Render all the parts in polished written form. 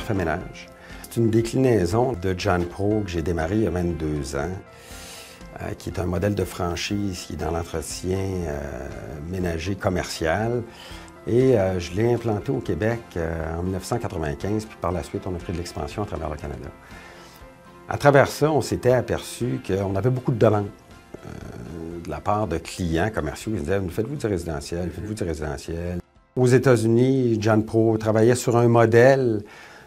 Parfait Ménage. C'est une déclinaison de John Pro que j'ai démarré il y a 22 ans, qui est un modèle de franchise qui est dans l'entretien ménager commercial. Et je l'ai implanté au Québec en 1995, puis par la suite, on a pris de l'expansion à travers le Canada. À travers ça, on s'était aperçu qu'on avait beaucoup de demandes de la part de clients commerciaux qui disaient « Faites-vous du résidentiel, faites-vous du résidentiel ». Aux États-Unis, John Pro travaillait sur un modèle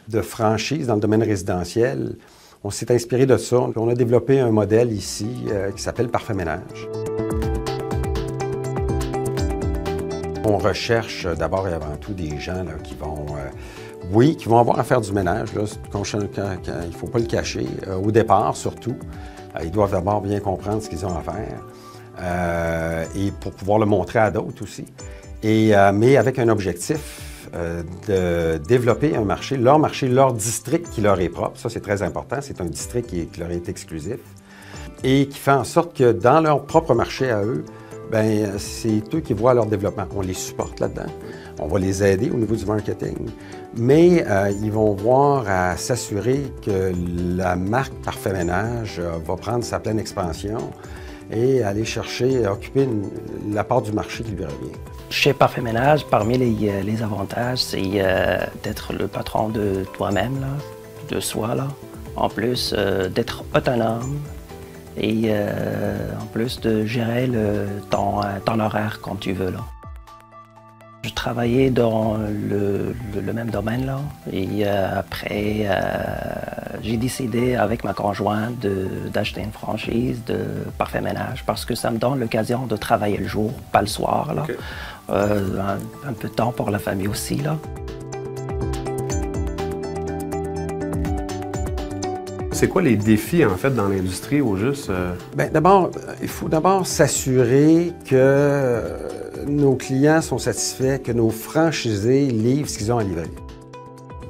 de franchise dans le domaine résidentiel. On s'est inspiré de ça. On a développé un modèle ici qui s'appelle Parfait Ménage. On recherche d'abord et avant tout des gens là, qui vont, qui vont avoir à faire du ménage. Là, il ne faut pas le cacher. Au départ, surtout, ils doivent d'abord bien comprendre ce qu'ils ont à faire et pour pouvoir le montrer à d'autres aussi. Mais avec un objectif de développer un marché, leur district qui leur est propre. Ça, c'est très important. C'est un district qui leur est exclusif et qui fait en sorte que dans leur propre marché à eux, bien, c'est eux qui voient leur développement. On les supporte là-dedans. On va les aider au niveau du marketing. Mais ils vont voir à s'assurer que la marque Parfait Ménage va prendre sa pleine expansion et aller chercher, occuper la part du marché qui lui revient. Chez Parfait Ménage, parmi les avantages, c'est d'être le patron de toi-même, de soi. Là. En plus, d'être autonome. Et en plus de gérer ton horaire comme tu veux. Là. Je travaillais dans le même domaine là, et après j'ai décidé avec ma conjointe d'acheter une franchise de Parfait Ménage parce que ça me donne l'occasion de travailler le jour, pas le soir. Là. Okay. Un peu de temps pour la famille aussi. Là. C'est quoi les défis, en fait, dans l'industrie, au juste? Bien, d'abord, il faut d'abord s'assurer que nos clients sont satisfaits, que nos franchisés livrent ce qu'ils ont à livrer.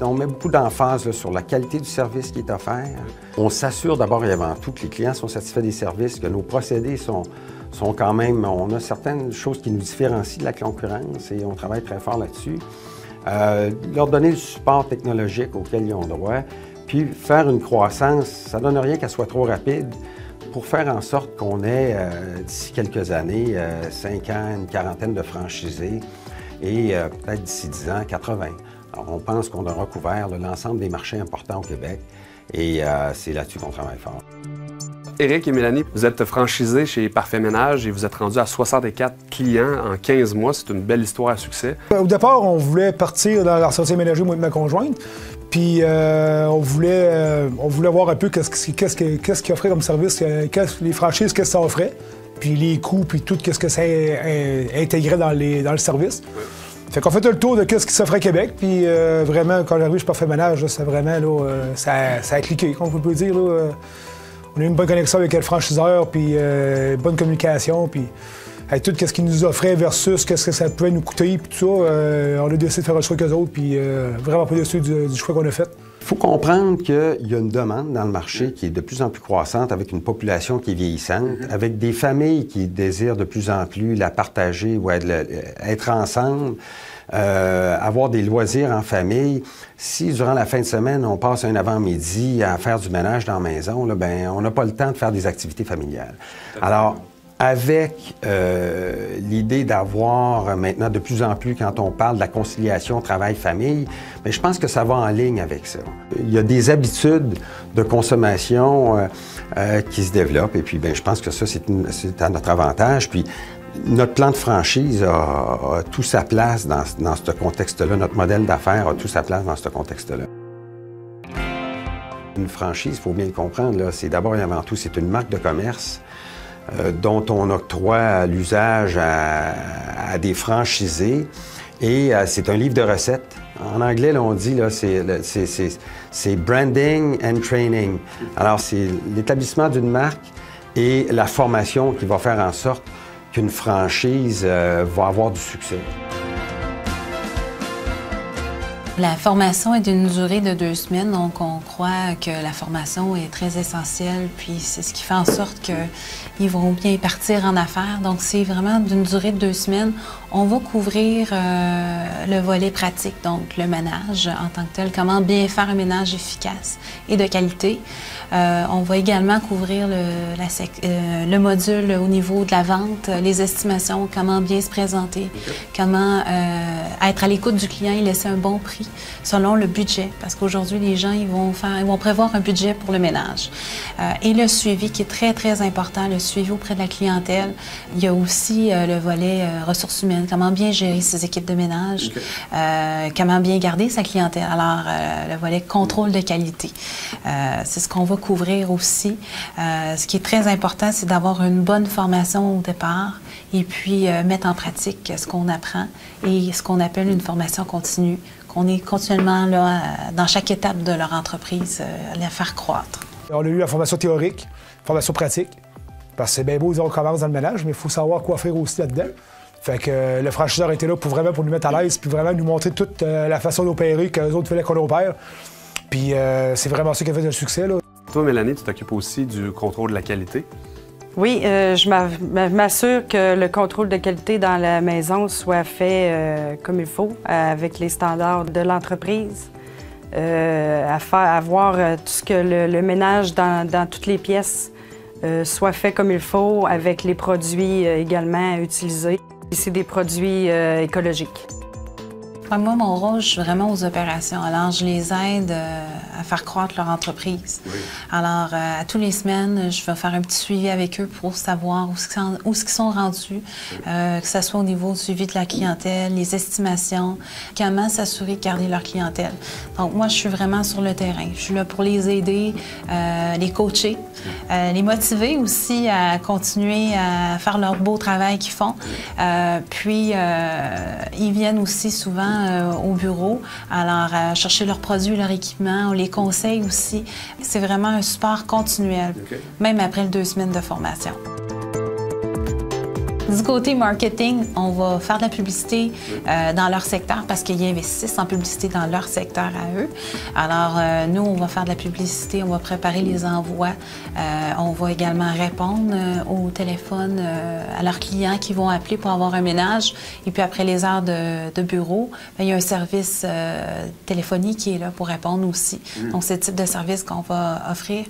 On met beaucoup d'emphase sur la qualité du service qui est offert. On s'assure d'abord et avant tout que les clients sont satisfaits des services, que nos procédés sont quand même... On a certaines choses qui nous différencient de la concurrence et on travaille très fort là-dessus. Leur donner le support technologique auquel ils ont droit. Puis faire une croissance, ça ne donne rien qu'elle soit trop rapide pour faire en sorte qu'on ait, d'ici quelques années, 5 ans, une quarantaine de franchisés et peut-être d'ici 10 ans, 80. Alors, on pense qu'on aura couvert l'ensemble des marchés importants au Québec et c'est là-dessus qu'on travaille fort. Éric et Mélanie, vous êtes franchisés chez Parfait Ménage et vous êtes rendus à 64 clients en 15 mois. C'est une belle histoire à succès. Au départ, on voulait partir dans l'entretien ménager, moi et ma conjointe. Puis on voulait voir un peu qu'est-ce qu'ils offraient comme service, les franchises, qu'est-ce que ça offrait, puis les coûts, puis tout, qu'est-ce que ça intégrait dans le service. Oui. Fait qu'on fait le tour de qu'est-ce qui s'offrait à Québec, puis vraiment, quand j'arrive chez Parfait Ménage, c'est vraiment, là, ça a cliqué, comme on peut dire. Là, on a eu une bonne connexion avec le franchiseur, puis bonne communication, puis avec tout ce qu'ils nous offraient versus qu'est-ce que ça pouvait nous coûter, puis tout ça, on a décidé de faire le choix qu'eux autres, puis vraiment pas déçu du choix qu'on a fait. Il faut comprendre qu'il y a une demande dans le marché qui est de plus en plus croissante, avec une population qui est vieillissante, avec des familles qui désirent de plus en plus la partager ou être ensemble, avoir des loisirs en famille. Si, durant la fin de semaine, on passe un avant-midi à faire du ménage dans la maison, là, bien, on n'a pas le temps de faire des activités familiales. Alors, avec l'idée d'avoir maintenant de plus en plus, quand on parle de la conciliation travail-famille, bien, je pense que ça va en ligne avec ça. Il y a des habitudes de consommation qui se développent et puis bien, je pense que ça, c'est à notre avantage. Puis, notre plan de franchise a tout sa place dans ce contexte-là. Notre modèle d'affaires a tout sa place dans ce contexte-là. Une franchise, il faut bien le comprendre, c'est d'abord et avant tout, c'est une marque de commerce dont on octroie l'usage à des franchisés. Et c'est un livre de recettes. En anglais, là, on dit, là, c'est branding and training. Alors, c'est l'établissement d'une marque et la formation qui va faire en sorte qu'une franchise va avoir du succès. La formation est d'une durée de 2 semaines, donc on croit que la formation est très essentielle, puis c'est ce qui fait en sorte qu'ils vont bien partir en affaires. Donc c'est vraiment d'une durée de 2 semaines. On va couvrir le volet pratique, donc le ménage en tant que tel, comment bien faire un ménage efficace et de qualité. On va également couvrir le module au niveau de la vente, les estimations, comment bien se présenter, comment être à l'écoute du client et laisser un bon prix selon le budget, parce qu'aujourd'hui, les gens ils vont prévoir un budget pour le ménage. Et le suivi qui est très, très important, le suivi auprès de la clientèle. Il y a aussi le volet ressources humaines, comment bien gérer ses équipes de ménage, comment bien garder sa clientèle. Alors, le volet contrôle de qualité. C'est ce qu'on va couvrir aussi. Ce qui est très important, c'est d'avoir une bonne formation au départ et puis mettre en pratique ce qu'on apprend et ce qu'on appelle une formation continue, qu'on est continuellement là, dans chaque étape de leur entreprise, à la faire croître. On a eu la formation théorique, formation pratique, parce que c'est bien beau, on commence dans le ménage, mais il faut savoir quoi faire aussi là-dedans. Fait que le franchiseur était là pour nous mettre à l'aise, puis vraiment nous montrer toute la façon d'opérer que les autres voulaient qu'on opère. Puis c'est vraiment ça qui a fait le succès, là. Toi, Mélanie, tu t'occupes aussi du contrôle de la qualité. Oui, je m'assure que le contrôle de qualité dans la maison soit fait comme il faut, avec les standards de l'entreprise, à voir tout ce que le ménage dans toutes les pièces soit fait comme il faut, avec les produits également utilisés. C'est des produits écologiques. Moi, mon rôle, je suis vraiment aux opérations. Alors, je les aide à faire croître leur entreprise. Oui. Alors, à tous les semaines, je vais faire un petit suivi avec eux pour savoir où ils sont rendus, que ce soit au niveau du suivi de la clientèle, les estimations, comment s'assurer de garder leur clientèle. Donc, moi, je suis vraiment sur le terrain. Je suis là pour les aider, les coacher, les motiver aussi à continuer à faire leur beau travail qu'ils font. Puis, ils viennent aussi souvent au bureau, alors chercher leurs produits, leur équipement, on les conseille aussi. C'est vraiment un support continuel, même après les 2 semaines de formation. Du côté marketing, on va faire de la publicité dans leur secteur parce qu'ils investissent en publicité dans leur secteur à eux. Alors, nous, on va faire de la publicité, on va préparer les envois. On va également répondre au téléphone à leurs clients qui vont appeler pour avoir un ménage. Et puis, après les heures de bureau, bien, il y a un service téléphonique qui est là pour répondre aussi. Donc, c'est le type de service qu'on va offrir.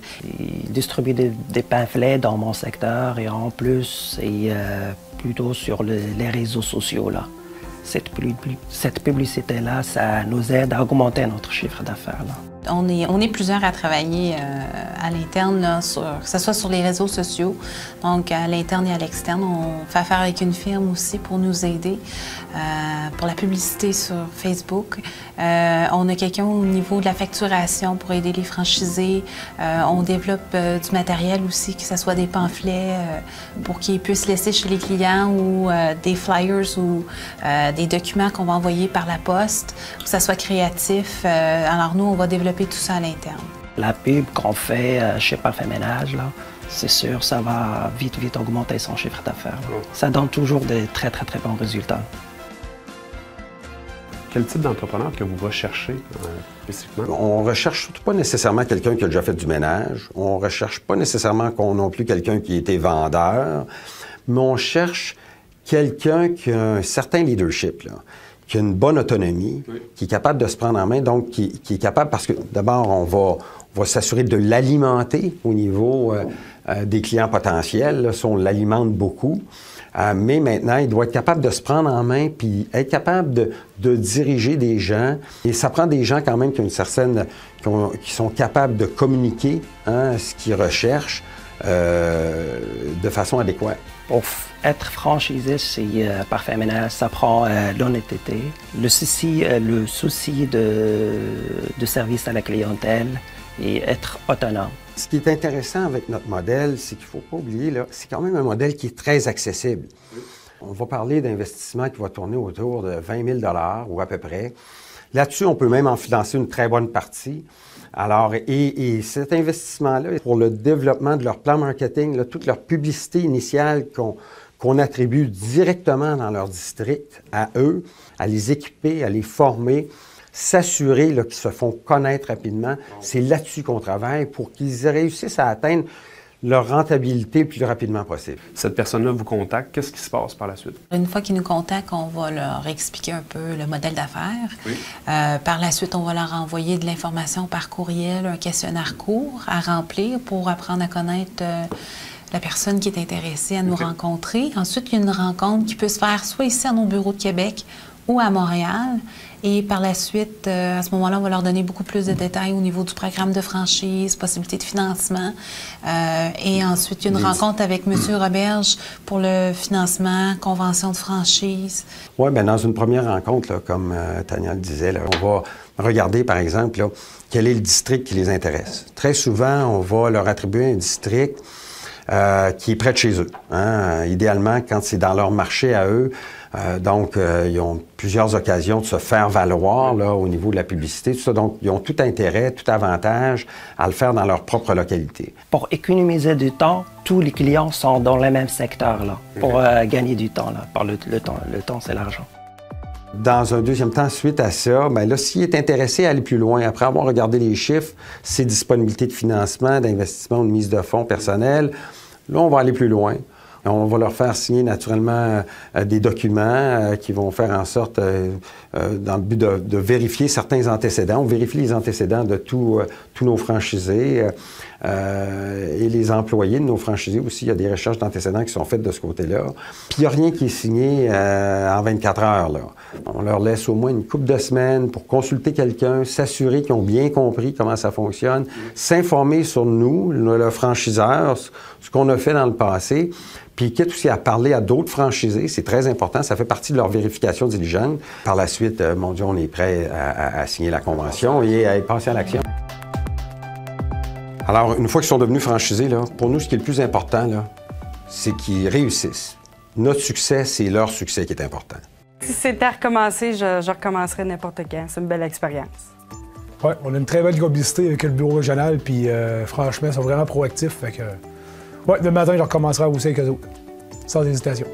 Distribuer des pamphlets dans mon secteur et en plus, plutôt sur les réseaux sociaux, là. Cette publicité-là, ça nous aide à augmenter notre chiffre d'affaires, là. On est plusieurs à travailler à l'interne, que ce soit sur les réseaux sociaux, donc à l'interne et à l'externe. On fait affaire avec une firme aussi pour nous aider pour la publicité sur Facebook. On a quelqu'un au niveau de la facturation pour aider les franchisés. On développe du matériel aussi, que ce soit des pamphlets pour qu'ils puissent laisser chez les clients ou des flyers ou des documents qu'on va envoyer par la poste, que ça soit créatif. Alors nous, on va développer tout ça à l'interne. La pub qu'on fait chez Parfait Ménage, là, c'est sûr, ça va vite augmenter son chiffre d'affaires. Ça donne toujours de très bons résultats. Quel type d'entrepreneur que vous recherchez spécifiquement? On ne recherche surtout pas nécessairement quelqu'un qui a déjà fait du ménage. On ne recherche pas nécessairement non plus quelqu'un qui était vendeur, mais on cherche quelqu'un qui a un certain leadership, là, qui a une bonne autonomie, qui est capable de se prendre en main, donc qui est capable, parce que d'abord, on va s'assurer de l'alimenter au niveau des clients potentiels. Là, ça, on l'alimente beaucoup. Mais maintenant, il doit être capable de se prendre en main puis être capable de diriger des gens. Et ça prend des gens quand même qui ont une certaine, qui sont capables de communiquer ce qu'ils recherchent de façon adéquate. Pour être franchisé, c'est Parfait Ménage, ça prend l'honnêteté, le souci de service à la clientèle et être autonome. Ce qui est intéressant avec notre modèle, c'est qu'il ne faut pas oublier, là, c'est quand même un modèle qui est très accessible. On va parler d'investissement qui va tourner autour de 20 000 $ ou à peu près. Là-dessus, on peut même en financer une très bonne partie. Alors, et cet investissement-là, pour le développement de leur plan marketing, là, toute leur publicité initiale qu'on attribue directement dans leur district à eux, à les équiper, à les former, s'assurer qu'ils se font connaître rapidement. C'est là-dessus qu'on travaille pour qu'ils réussissent à atteindre leur rentabilité le plus rapidement possible. Cette personne-là vous contacte, qu'est-ce qui se passe par la suite? Une fois qu'ils nous contactent, on va leur expliquer un peu le modèle d'affaires. Oui. Par la suite, on va leur envoyer de l'information par courriel, un questionnaire court à remplir pour apprendre à connaître la personne qui est intéressée à nous rencontrer. Ensuite, il y a une rencontre qui peut se faire soit ici à nos bureaux de Québec ou à Montréal. Et par la suite, à ce moment-là, on va leur donner beaucoup plus de détails au niveau du programme de franchise, possibilités de financement. Et ensuite, il y a une rencontre avec M. Roberge pour le financement, convention de franchise. Oui, bien, dans une première rencontre, là, comme Tania le disait, là, on va regarder, par exemple, là, quel est le district qui les intéresse. Très souvent, on va leur attribuer un district qui est près de chez eux. Hein? Idéalement, quand c'est dans leur marché à eux. Donc, ils ont plusieurs occasions de se faire valoir là, au niveau de la publicité, tout ça. Donc, ils ont tout intérêt, tout avantage à le faire dans leur propre localité. Pour économiser du temps, tous les clients sont dans le même secteur là, pour gagner du temps. Là, par le temps, c'est l'argent. Dans un deuxième temps, suite à ça, bien là, s'il est intéressé à aller plus loin, après avoir regardé les chiffres, ses disponibilités de financement, d'investissement, de mise de fonds personnels, là, on va aller plus loin. On va leur faire signer naturellement des documents qui vont faire en sorte, dans le but de vérifier certains antécédents. On vérifie les antécédents de tous nos franchisés et les employés de nos franchisés aussi. Il y a des recherches d'antécédents qui sont faites de ce côté-là. Puis il n'y a rien qui est signé en 24 heures. Là. On leur laisse au moins une couple de semaines pour consulter quelqu'un, s'assurer qu'ils ont bien compris comment ça fonctionne, s'informer sur nous, le franchiseur, ce qu'on a fait dans le passé. Puis quitte aussi à parler à d'autres franchisés, c'est très important, ça fait partie de leur vérification diligente. Par la suite, mon Dieu, on est prêt à signer la convention et à passer à l'action. Alors, une fois qu'ils sont devenus franchisés, là, pour nous, ce qui est le plus important, là, c'est qu'ils réussissent. Notre succès, c'est leur succès qui est important. Si c'était à recommencer, je recommencerais n'importe quand. C'est une belle expérience. Oui, on a une très belle complicité avec le bureau régional, puis franchement, ils sont vraiment proactifs. Fait que, ouais, le matin, je recommencerai à aussi avec eux autres, sans hésitation.